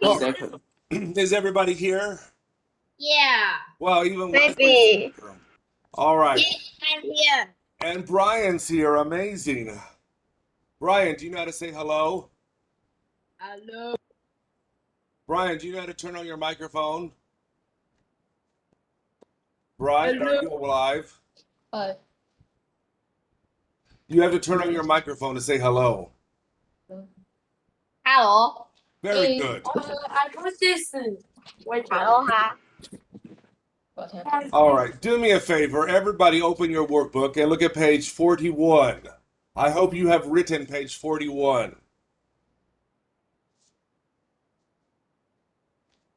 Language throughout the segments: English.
Well, Exactly. is everybody here? Yeah. Well, even Maybe. Wesley's. All right. Yes, I'm here. And Brian's here. Amazing. Brian, do you know how to say hello? Hello. Brian, do you know how to turn on your microphone? Brian, are you alive? You have to turn on your microphone to say hello. Hello. Very good. I put this in. Wait, Aloha. All right. Do me a favor. Everybody open your workbook and look at page 41. I hope you have written page 41.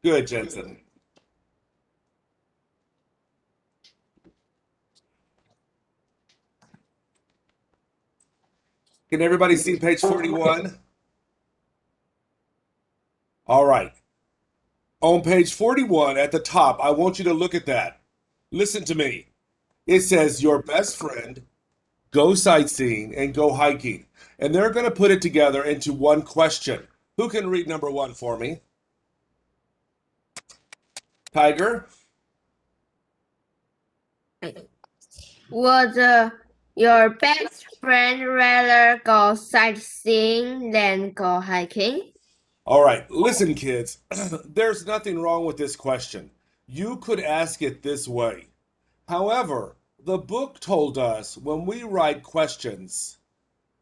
Good, Jensen. Can everybody see page 41? All right. On page 41 at the top, I want you to look at that. Listen to me. It says your best friend, go sightseeing and go hiking. And they're going to put it together into one question. Who can read number one for me? Tiger? Would your best friend rather go sightseeing than go hiking? All right, listen, kids. There's nothing wrong with this question. You could ask it this way. However, the book told us when we write questions,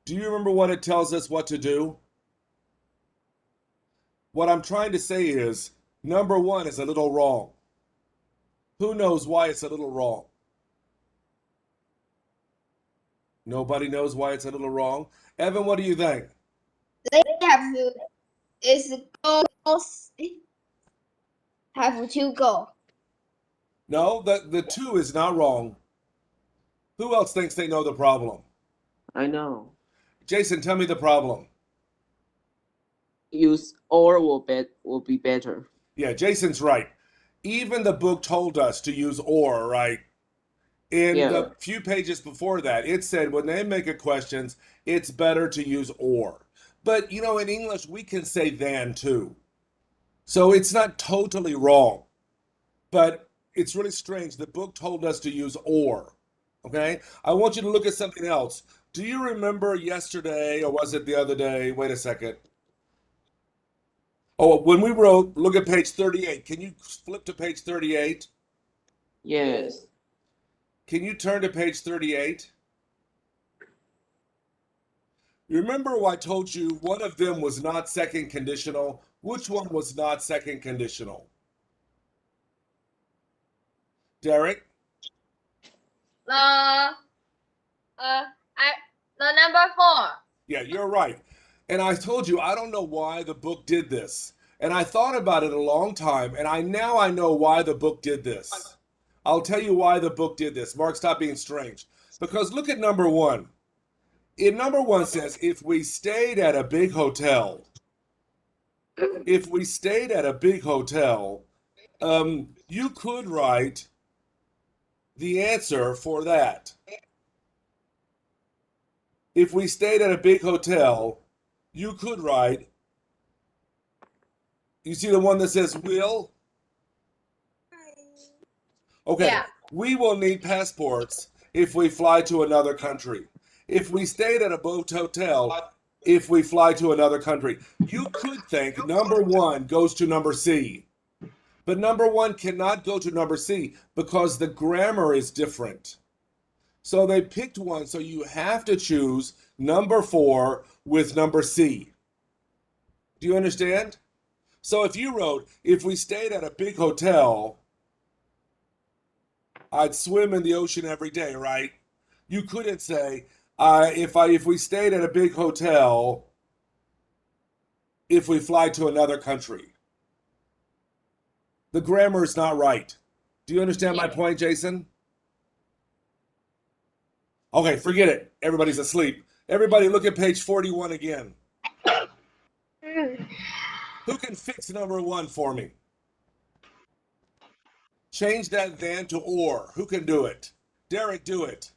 do you remember what it tells us what to do? What I'm trying to say is number one is a little wrong. Who knows why it's a little wrong? Nobody knows why it's a little wrong. Evan, what do you think? They have to have to go. No, the two is not wrong. Who else thinks they know the problem? I know. Jason, tell me the problem. Use or will be better. Yeah, Jason's right. Even the book told us to use or, right? In Yeah. the few pages before that, it said when they make a questions, it's better to use or. But, you know, in English, we can say than too. So it's not totally wrong. But it's really strange. The book told us to use or. Okay? I want you to look at something else. Do you remember yesterday, or was it the other day? Wait a second. Oh, when we wrote, look at page 38. Can you flip to page 38? Yes. Can you turn to page 38? Remember I told you one of them was not second conditional? Which one was not second conditional? Derek? The number 4. Yeah, you're right. And I told you, I don't know why the book did this. And I thought about it a long time, and I know why the book did this. I'll tell you why the book did this. Mark, stop being strange. Because look at number one. In number one says, if we stayed at a big hotel, you could write the answer for that. If we stayed at a big hotel, you could write, you see the one that says will? Okay, Yeah. we will need passports if we fly to another country. If we stayed at a boat hotel, if we fly to another country. You could think number one goes to number C. But number one cannot go to number C because the grammar is different. So they picked one, so you have to choose number 4 with number C. Do you understand? So if you wrote, if we stayed at a big hotel, I'd swim in the ocean every day, right? You couldn't say, if we stayed at a big hotel, if we fly to another country. The grammar is not right. Do you understand my point, Jason? Okay, forget it. Everybody's asleep. Everybody look at page 41 again. Who can fix number 1 for me? Change that than to or. Who can do it? Derek, do it.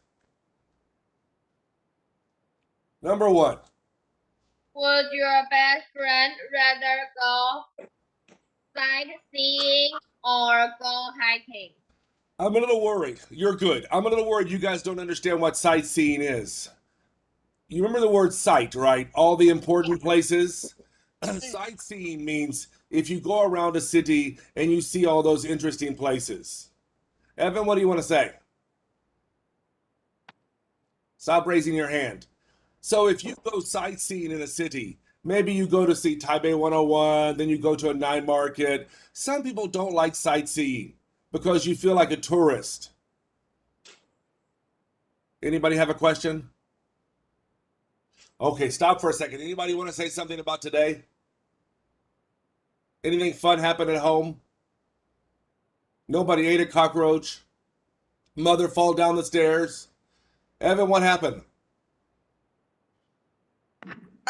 Number 1. Would your best friend rather go sightseeing or go hiking? I'm a little worried. You're good. I'm a little worried you guys don't understand what sightseeing is. You remember the word sight, right? All the important places. Sightseeing means if you go around a city and you see all those interesting places. Evan, what do you want to say? Stop raising your hand. So if you go sightseeing in a city, maybe you go to see Taipei 101, then you go to a night market. Some people don't like sightseeing because you feel like a tourist. Anybody have a question? Okay, stop for a second. Anybody want to say something about today? Anything fun happened at home? Nobody ate a cockroach? Mother fall down the stairs? Evan, what happened?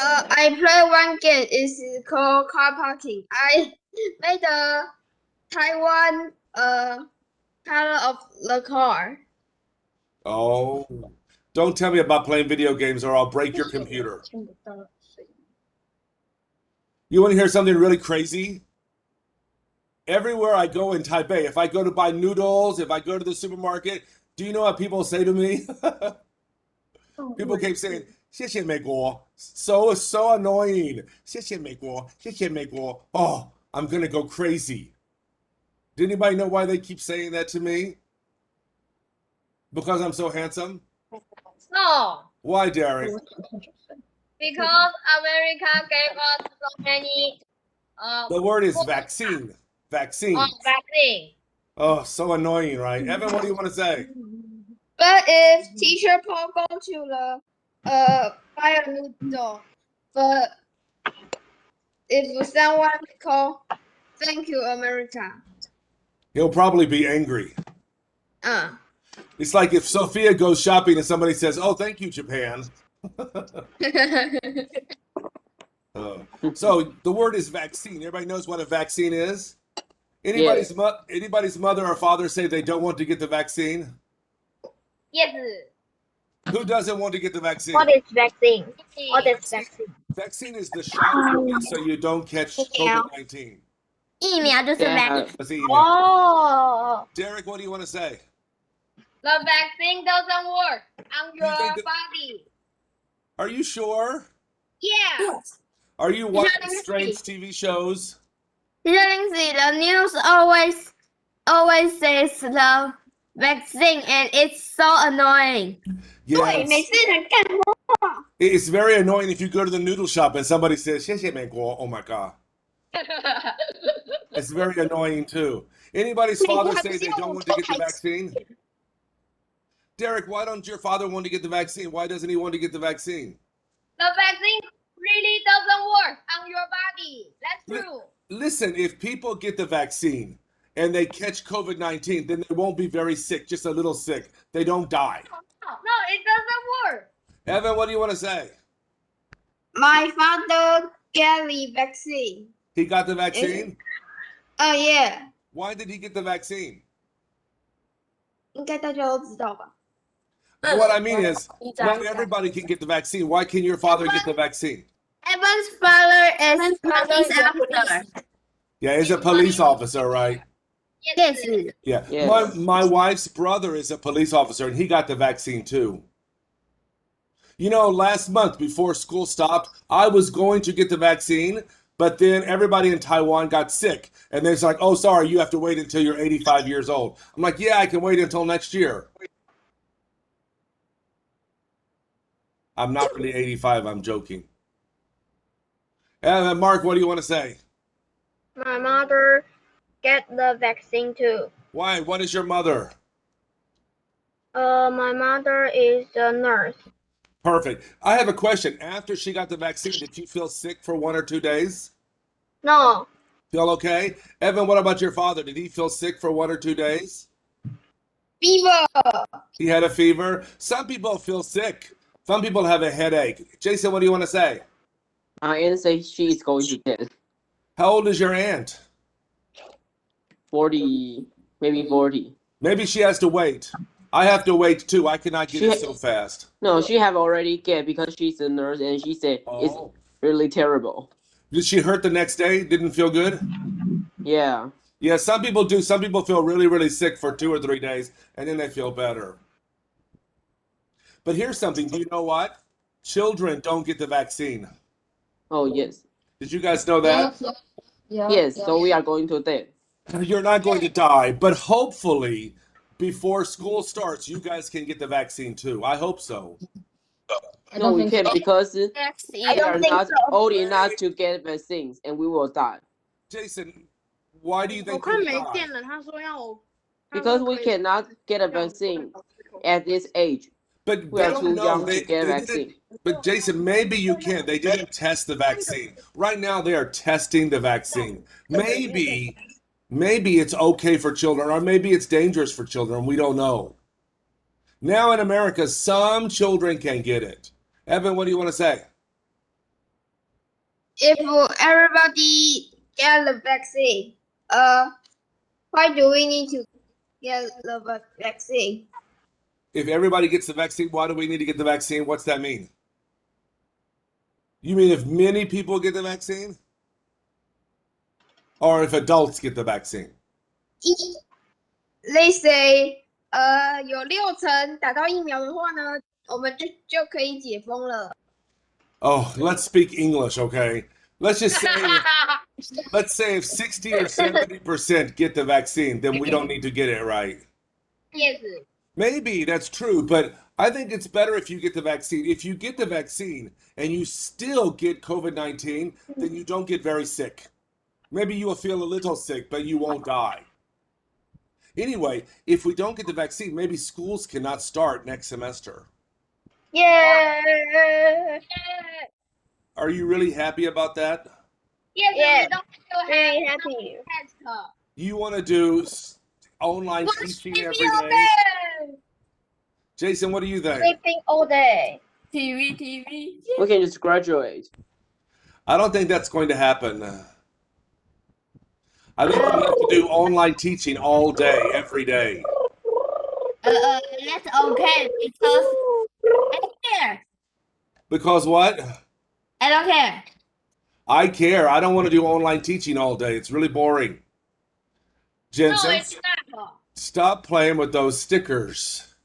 I play one game. It's called car parking. I made the Taiwan color of the car. Oh, don't tell me about playing video games or I'll break your computer. You want to hear something really crazy? Everywhere I go in Taipei, if I go to buy noodles, if I go to the supermarket, do you know what people say to me? People keep saying, 谢谢美国. So annoying. 谢谢美国,谢谢美国. Oh, I'm gonna go crazy. Did anybody know why they keep saying that to me? Because I'm so handsome? No, Why, Derek? because America gave us so many The word is vaccine. Vaccine. vaccine. Oh, so annoying, right? Evan, what do you want to say? But if teacher Paul go to the buy a noodle, but if someone call, thank you America. He'll probably be angry. It's like if Sophia goes shopping and somebody says, "Oh, thank you, Japan." So the word is vaccine. Everybody knows what a vaccine is? Anybody's mother or father say they don't want to get the vaccine? Yes. Who doesn't want to get the vaccine? What is vaccine? What is vaccine? Vaccine is the shot you get so you don't catch COVID-19. 疫苗就是 Yeah. vaccine. That's the email. Oh. Derek, what do you want to say? The vaccine doesn't work on You your think that- body. Are you sure? Yeah. Are you watching Lindsay. strange TV shows? Lindsay, the news always says the vaccine and it's so annoying. Yes. 每次人干活。 It's very annoying if you go to the noodle shop and somebody says, 谢谢美国. Oh my God. It's very annoying too. Anybody's father say they don't want to get the vaccine? Derek, why don't your father want to get the vaccine? Why doesn't he want to get the vaccine? The vaccine really doesn't work on your body. That's true. Listen, if people get the vaccine and they catch COVID-19, then they won't be very sick, just a little sick. They don't die. No, it doesn't work. Evan, what do you want to say? My father get the vaccine. He got the vaccine? Oh yeah. Why did he get the vaccine? 应该大家都知道吧？ What I mean is, not everybody can get the vaccine. Why can your father get the vaccine? Evan's father is police officer. Yeah, he's a police officer, right? Yes. Yeah. Yes. My wife's brother is a police officer, and he got the vaccine too. You know, last month before school stopped, I was going to get the vaccine, but then everybody in Taiwan got sick. And they're like, oh, sorry, you have to wait until you're 85 years old. I'm like, yeah, I can wait until next year. I'm not really 85, I'm joking. And Mark, what do you want to say? My mother get the vaccine too. Why? What is your mother? My mother is a nurse. Perfect. I have a question. After she got the vaccine, did you feel sick for 1 or 2 days? No. Feel okay? Evan, what about your father? Did he feel sick for 1 or 2 days? Fever. He had a fever. Some people feel sick. Some people have a headache. Jason, what do you want to say? My aunt says she is going to get How old is your aunt? 40, maybe 40. Maybe she has to wait. I have to wait too. I cannot get it so fast. No, she have already get because she's a nurse and she said Oh. really terrible. Did she hurt the next day? Didn't feel good? Yeah. Yeah, some people do. Some people feel really, really sick for 2 or 3 days, and then they feel better. But here's something. Do you know what? Children don't get the vaccine. Oh, yes. Did you guys know that? Yes, so we are going to death. You're not going to die, but hopefully before school starts, you guys can get the vaccine too. I hope so. No, we can't because Next we year. are not old enough to get vaccines and we will die. Jason, why do you 我 think 快 you'll 没 die? 电了，他说要我。 Because we cannot get a vaccine at this age. But We they are don't too know. young to They get a didn't. vaccine. But Jason, maybe you can. They didn't test the vaccine. Right now, they are testing the vaccine. Maybe it's okay for children, or maybe it's dangerous for children. We don't know. Now in America, some children can get it. Evan, what do you want to say? If everybody get the vaccine, why do we need to get the vaccine? If everybody gets the vaccine, why do we need to get the vaccine? What's that mean? You mean if many people get the vaccine? Or if adults get the vaccine? They say, 有60%打到疫苗的话呢，我们就可以解封了。 Oh, let's speak English, okay? Let's just say let's say if 60 or 70% get the vaccine, then we don't need to get it, right? Yes. Maybe that's true, but I think it's better if you get the vaccine. If you get the vaccine and you still get COVID-19, then you don't get very sick. Maybe you will feel a little sick, but you won't die. Anyway, if we don't get the vaccine, maybe schools cannot start next semester. Yeah. Are you really happy about that? Yes, Yes. we don't still Very have happy. test. You want to do online teaching every day? Jason, what do you think? Sleeping all day. TV. We can just graduate. I don't think that's going to happen. I think we have to do online teaching all day, every day. That's okay because I don't care. Because what? I don't care. I care. I don't want to do online teaching all day. It's really boring. No, Jensen, it's not. stop playing with those stickers.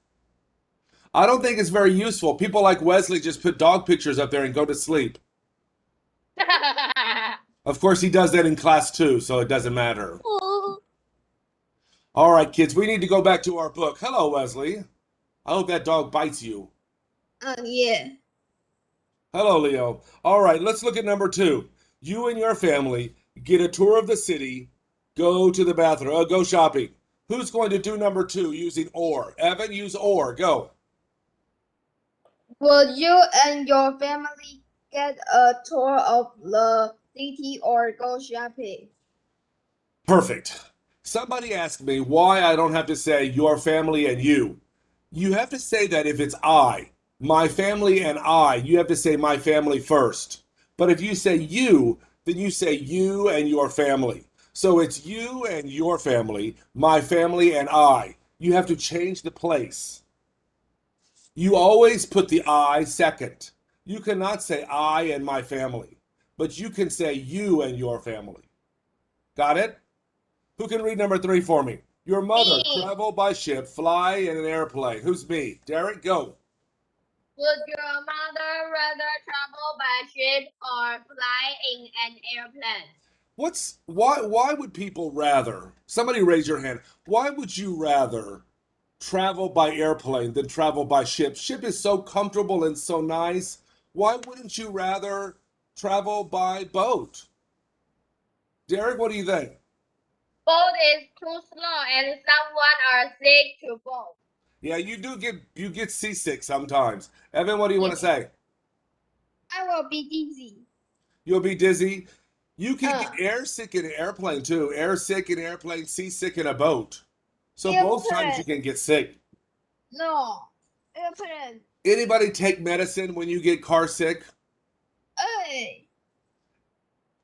I don't think it's very useful. People like Wesley just put dog pictures up there and go to sleep. Of course, he does that in class too, so it doesn't matter. All right, kids, we need to go back to our book. Hello, Wesley. I hope that dog bites you. Yeah. Hello, Leo. All right, let's look at number 2. You and your family get a tour of the city, go to the bathroom, go shopping. Who's going to do number 2 using or? Evan, use or. Go. Will you and your family get a tour of the city or go shopping? Perfect. Somebody asked me why I don't have to say your family and you. You have to say that if it's I, my family and I, you have to say my family first. But if you say you, then you say you and your family. So it's you and your family, my family and I. You have to change the place. You always put the I second. You cannot say I and my family, but you can say you and your family. Got it? Who can read number 3 for me? Your mother Me. travel by ship, fly in an airplane. Who's me? Derek, go. Would your mother rather travel by ship or fly in an airplane? Why would people rather? Somebody raise your hand. Why would you rather travel by airplane than travel by ship? Ship is so comfortable and so nice. Why wouldn't you rather travel by boat? Derek, what do you think? Boat is too slow and someone are sick to boat. Yeah, you get seasick sometimes. Evan, what do you want to say? I will be dizzy. You'll be dizzy. You can get airsick in an airplane too. Airsick in an airplane, seasick in a boat. So both times you can get sick. No. Airplane. Anybody take medicine when you get car sick? Hey.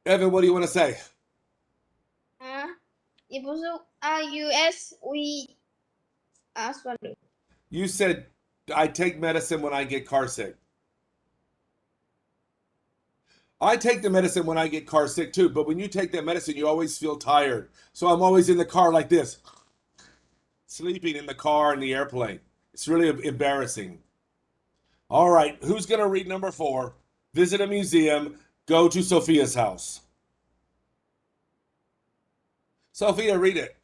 Evan, what do you want to say? 也不是US we 算了。 You said I take medicine when I get car sick. I take the medicine when I get car sick too, but when you take that medicine, you always feel tired. So I'm always in the car like this, sleeping in the car in the airplane. It's really embarrassing. All right, who's going to read number 4? Visit a museum, go to Sophia's house. Sophia, read it.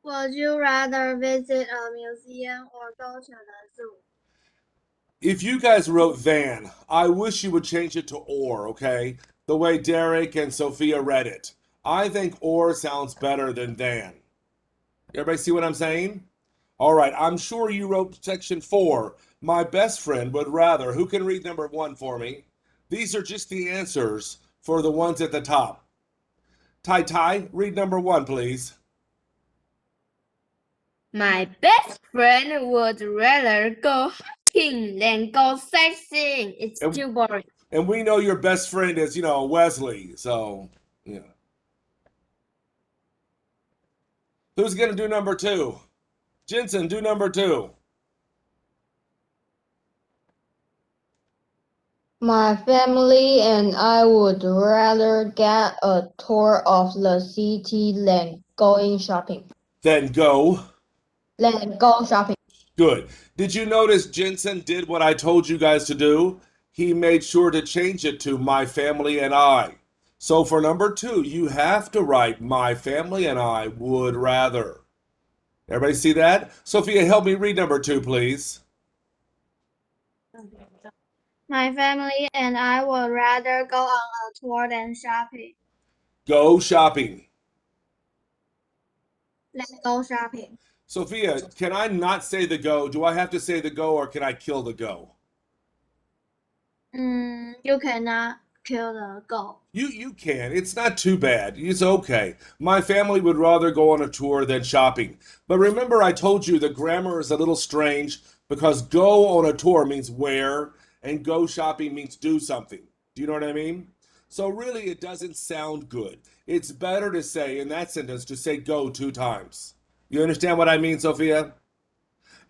Would you rather visit a museum or go to the zoo? If you guys wrote than, I wish you would change it to or, okay? The way Derek and Sophia read it. I think or sounds better than than. Everybody see what I'm saying? All right, I'm sure you wrote section 4. My best friend would rather. Who can read number 1 for me? These are just the answers for the ones at the top. Tai Tai, read number 1, please. My best friend would rather go hiking than go sightseeing. It's too boring. And we know your best friend is, Wesley. So, yeah. Who's going to do number 2? Jensen, do number 2. My family and I would rather get a tour of the city than going shopping. Then go. Shopping. Good. Did you notice Jensen did what I told you guys to do? He made sure to change it to my family and I. So for number 2, you have to write my family and I would rather. Everybody see that? Sophia, help me read number 2, please. My family and I would rather go on a tour than shopping. Go shopping. Let's go shopping. Sophia, can I not say the go? Do I have to say the go or can I kill the go? You cannot kill the goat. You can. It's not too bad. It's okay. My family would rather go on a tour than shopping. But remember I told you the grammar is a little strange because go on a tour means where and go shopping means do something. Do you know what I mean? So really it doesn't sound good. It's better to say in that sentence to say go 2 times. You understand what I mean, Sophia?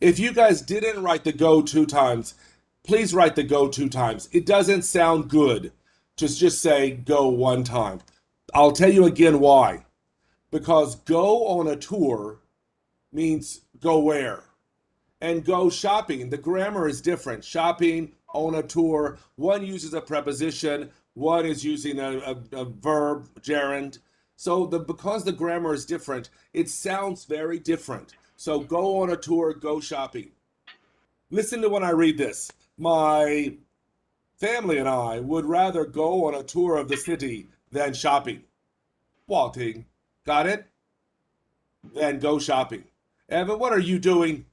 If you guys didn't write the go 2 times, please write the go 2 times. It doesn't sound good to just say go 1 time. I'll tell you again why. Because go on a tour means go where. And go shopping, the grammar is different. Shopping, on a tour, one uses a preposition, one is using a verb, gerund. So because the grammar is different, it sounds very different. So go on a tour, go shopping. Listen to when I read this. My family and I would rather go on a tour of the city than shopping. Walting. Got it? Then go shopping. Evan, what are you doing?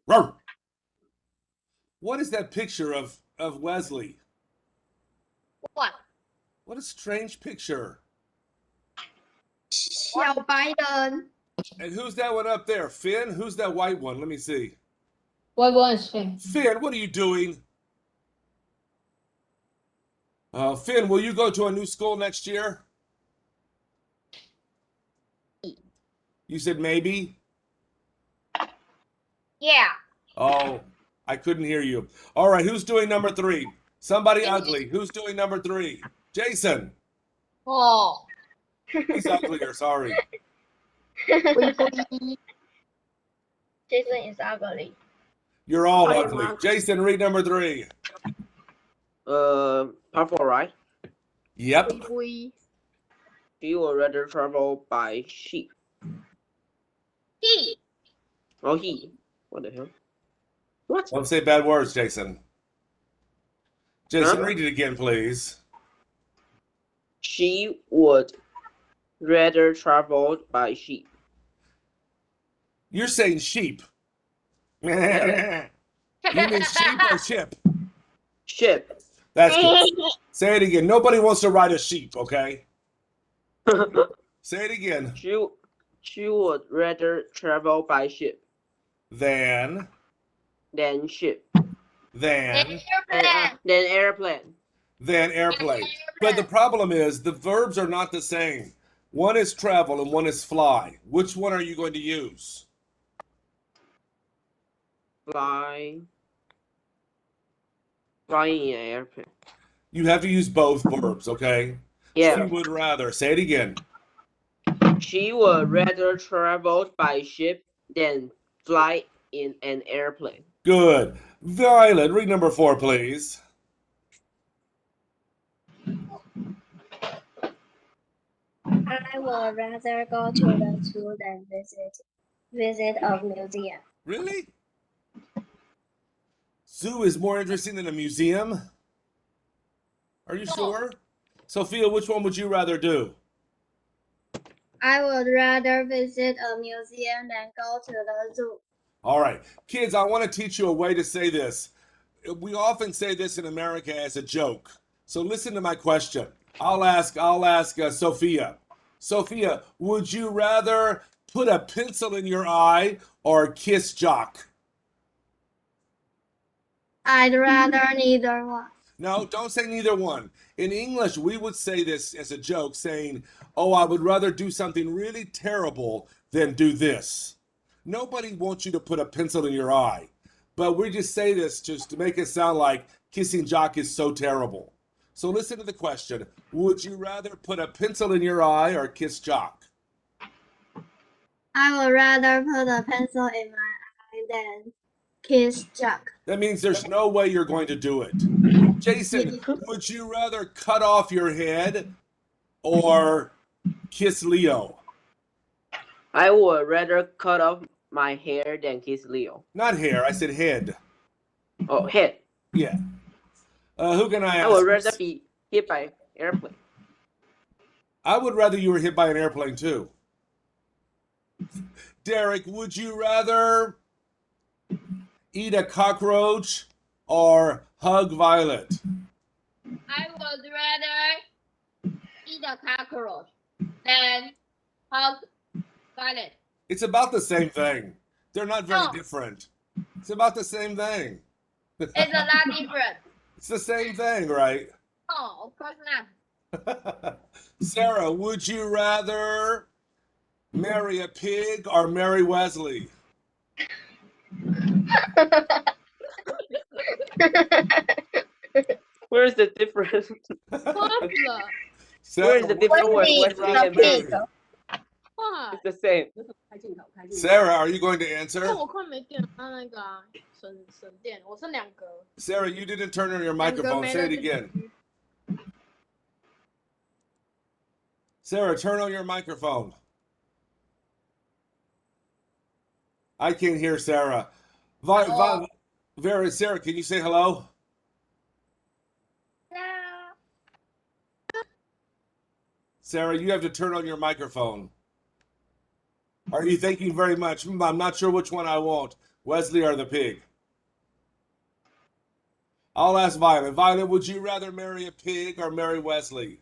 Roar. What is that picture of Wesley? What? What a strange picture. 小白人. And who's that one up there? Finn? Who's that white one? Let me see. What one is Finn? Finn, what are you doing? Finn, will you go to a new school next year? You said maybe? Yeah. Oh, I couldn't hear you. All right, who's doing number 3? Somebody ugly. Who's doing number 3? Jason. Oh. He's uglier, sorry. Jason is ugly. You're all ugly. Jason, read number 3. Part 4, right? Yep. She would rather travel by sheep. He. Oh, he. What the hell? What? Don't say bad words, Jason. Jason, Huh? read it again, please. She would rather travel by sheep. You're saying sheep. You mean sheep or chip? Ship. That's good. Say it again. Nobody wants to ride a sheep, okay? Say it again. She would rather travel by ship Than ship. Than Airplane. airplane. But the problem is the verbs are not the same. One is travel and one is fly. Which one are you going to use? flying in an airplane. You have to use both verbs, okay? She Yeah. would rather. Say it again. She would rather travel by ship than fly in an airplane. Good. Violet, read number 4, please. I would rather go to the zoo than visit a museum. Really? Zoo is more interesting than a museum? Are you sure? Sophia, which one would you rather do? I would rather visit a museum than go to the zoo. All right. Kids, I want to teach you a way to say this. We often say this in America as a joke. So listen to my question. I'll ask Sophia. Sophia, would you rather put a pencil in your eye or kiss Jock? I'd rather neither one. No, don't say neither one. In English, we would say this as a joke, saying, oh, I would rather do something really terrible than do this. Nobody wants you to put a pencil in your eye. But we just say this just to make it sound like kissing Jock is so terrible. So listen to the question. Would you rather put a pencil in your eye or kiss Jock? I would rather put a pencil in my eye than kiss Jack. That means there's no way you're going to do it. Jason, would you rather cut off your head or kiss Leo? I would rather cut off my hair than kiss Leo. Not hair, I said head. Oh, head. Yeah. Who can I ask? I would rather be hit by airplane. I would rather you were hit by an airplane too. Derek, would you rather eat a cockroach or hug Violet? I would rather eat a cockroach than hug Violet. It's about the same thing. They're not very No. different. It's about the same thing. It's a lot different. It's the same thing, right? No, of course not. Sarah, would you rather marry a pig or marry Wesley? Where's the difference? Popular. Sarah, Where's the difference with Wesley Wesley is a and Mary? pig. Why？ It's the same. Sarah, are you going to answer? 但我快没电了，它那个啊省电，我剩2格。 Sarah, you didn't turn on your microphone. Say it again. Sarah, turn on your microphone. I can't hear Sarah. Sarah, can you say hello? Sarah, you have to turn on your microphone. Are you thinking very much? I'm not sure which one I want, Wesley or the pig. I'll ask Violet. Violet, would you rather marry a pig or marry Wesley?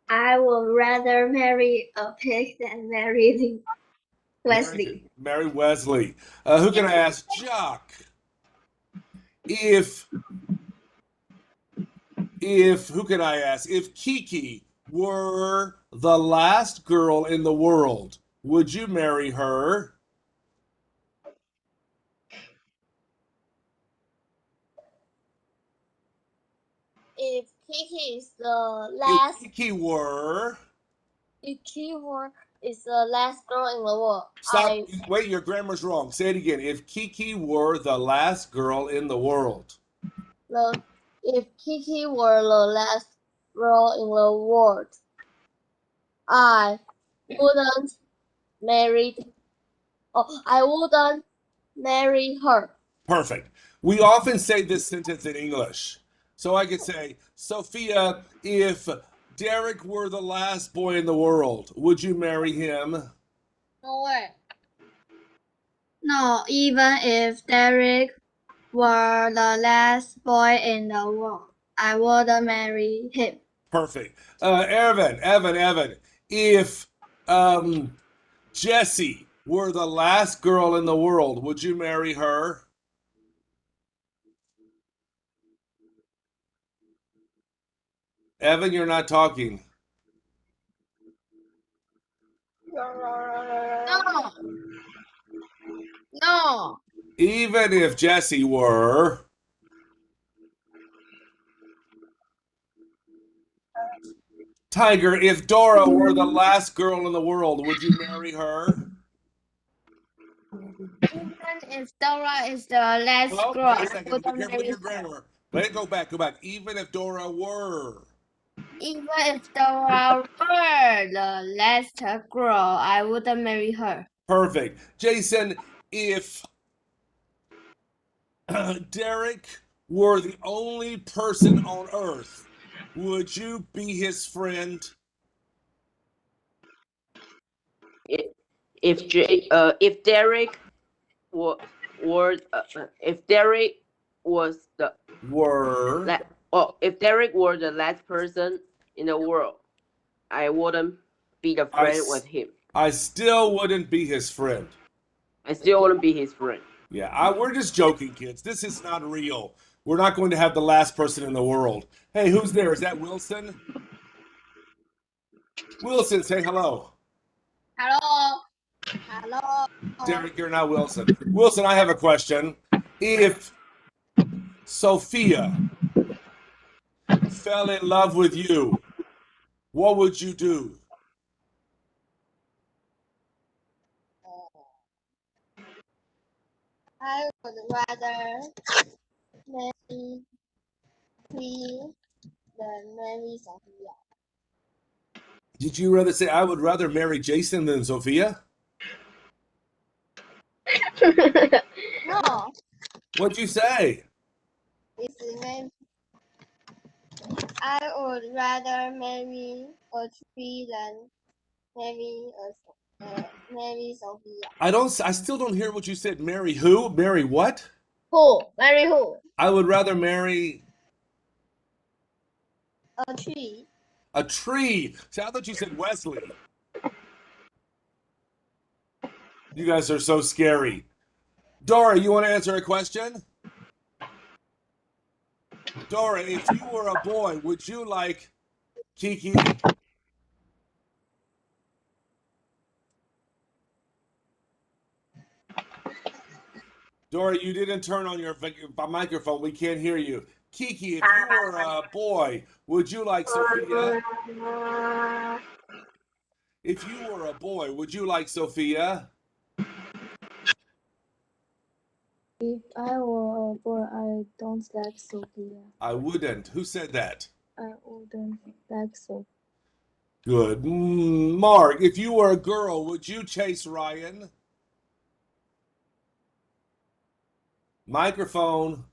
I would rather marry a pig than marry Wesley. Marry Wesley. Who can I ask? Jock. If who can I ask? If Kiki were the last girl in the world, would you marry her? If Kiki is the last, If Kiki were. if Kiki is the last girl in the world, Stop. Wait, your grammar's wrong. Say it again. If Kiki were the last girl in the world. If Kiki were the last girl in the world, I wouldn't marry. Oh, I wouldn't marry her. Perfect. We often say this sentence in English. So I could say, Sophia, if Derek were the last boy in the world, would you marry him? No way. No, even if Derek were the last boy in the world, I wouldn't marry him. Perfect. Evan, if Jessie were the last girl in the world, would you marry her? Evan, you're not talking. No. No. Even if Jessie were. Tiger, if Dora were the last girl in the world, would you marry her? Even if Dora is the last Oh, girl, wait a I second. Be wouldn't careful with marry your her. grammar. Wait, go back. Even if Dora were. Even if Dora were the last girl, I wouldn't marry her. Perfect. Jason, if Derek were the only person on Earth, would you be his friend? If Derek were if Derek was the Were. if Derek were the last person in the world, I wouldn't be the friend with him. I still wouldn't be his friend. I still wouldn't be his friend. Yeah, we're just joking, kids. This is not real. We're not going to have the last person in the world. Hey, who's there? Is that Wilson? Wilson, say hello. Hello. Hello. Derek, you're not Wilson. Wilson, I have a question. If Sophia fell in love with you, what would you do? I would rather marry Tree than marry Sophia. Did you rather say, I would rather marry Jason than Sophia? No, What'd you say? it's maybe I would rather marry a tree than marry Sophia. I still don't hear what you said. Marry who? Marry what? Who? Marry who? I would rather marry A tree. a tree. See, I thought you said Wesley. You guys are so scary. Dora, you want to answer a question? Dora, if you were a boy, would you like Kiki? Dora, you didn't turn on your microphone. We can't hear you. Kiki, if you were a boy, would you like Sophia? If you were a boy, would you like Sophia? If I were a boy, I don't like Sophia. I wouldn't. Who said that? I wouldn't like Sophia. Good. Mark, if you were a girl, would you chase Ryan? Microphone.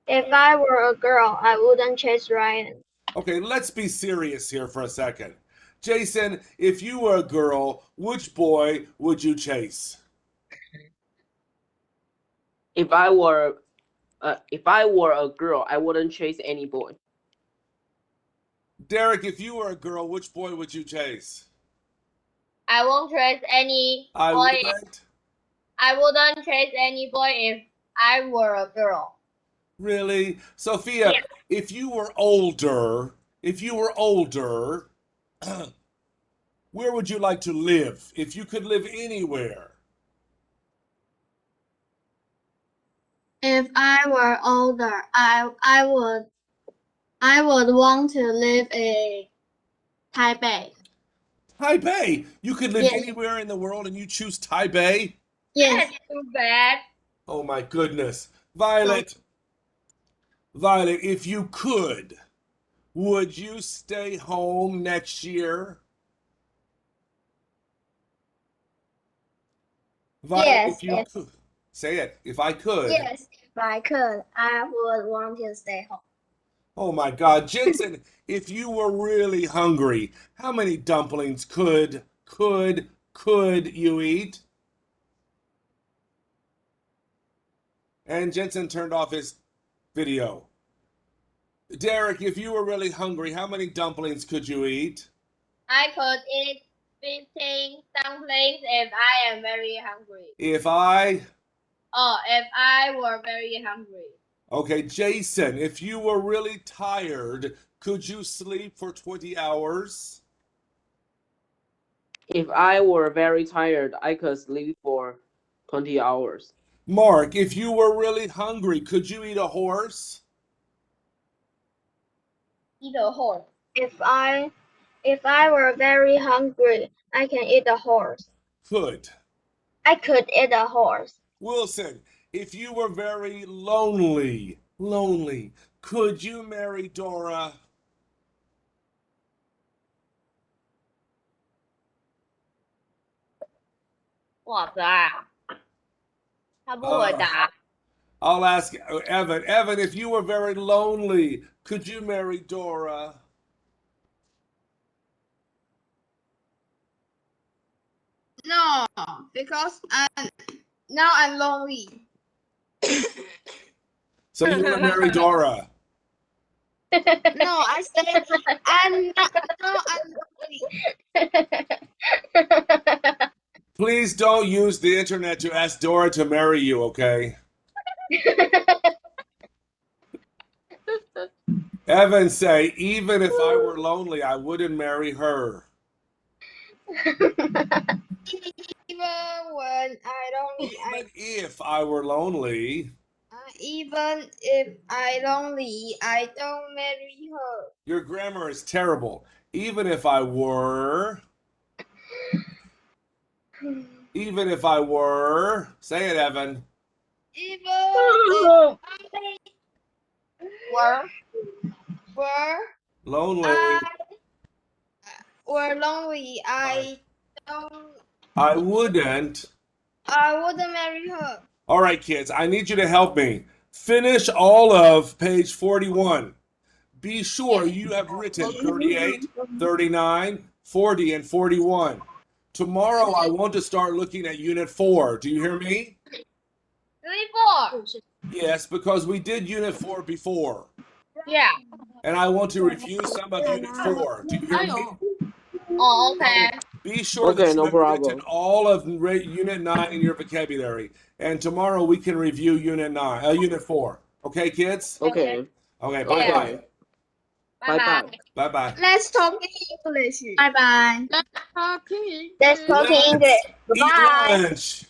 If I were a girl, I wouldn't chase Ryan. Okay, let's be serious here for a second. Jason, if you were a girl, which boy would you chase? If I were a girl, I wouldn't chase any boy. Derek, if you were a girl, which boy would you chase? I won't chase any I boy. wouldn't. I wouldn't chase any boy if I were a girl. Really? Sophia, Yeah. if you were older, where would you like to live? If you could live anywhere. If I were older, I would want to live in Taipei. Taipei. You could live Yes. anywhere in the world and you choose Taipei? Yes. That's too bad. Oh my goodness. Violet, if you could, would you stay home next year? Violet, Yes, if you yes. could. Say it. If I could. Yes, if I could, I would want to stay home. Oh my God. Jensen, if you were really hungry, how many dumplings could you eat? And Jensen turned off his video. Derek, if you were really hungry, how many dumplings could you eat? I could eat 15 dumplings if I am very hungry. If I were very hungry. Okay, Jason, if you were really tired, could you sleep for 20 hours? If I were very tired, I could sleep for 20 hours. Mark, if you were really hungry, could you eat a horse? Eat a horse. If I were very hungry, I can eat a horse. Could. I could eat a horse. Wilson, if you were very lonely, could you marry Dora? 哇塞，他不回答。 I'll ask Evan. Evan, if you were very lonely, could you marry Dora? No, because I'm lonely. So you want to marry Dora? No, I said I'm lonely. Please don't use the internet to ask Dora to marry you, okay? Evan say, even if I were lonely, I wouldn't marry her. Even when Even if I were lonely. Even if I lonely, I don't marry her. Your grammar is terrible. Even if I were. Even if I were. Say it, Evan. Even if I were Lonely. lonely, I wouldn't. I wouldn't marry her. All right, kids, I need you to help me. Finish all of page 41. Be sure you have written 38, 39, 40, and 41. Tomorrow, I want to start looking at Unit 4. Do you hear me? 4. Yes, because we did Unit 4 before. Yeah. And I want to review some of Unit 4. Do you hear me? Oh, okay. Be sure that Okay, you no have problem. written all of Unit 9 in your vocabulary. And tomorrow we can review Unit 4. Okay, kids? Okay. Okay, Yeah. bye-bye. Bye-bye. Bye-bye. Let's talk English. Bye bye. Let's talk in English. Eat Bye. lunch.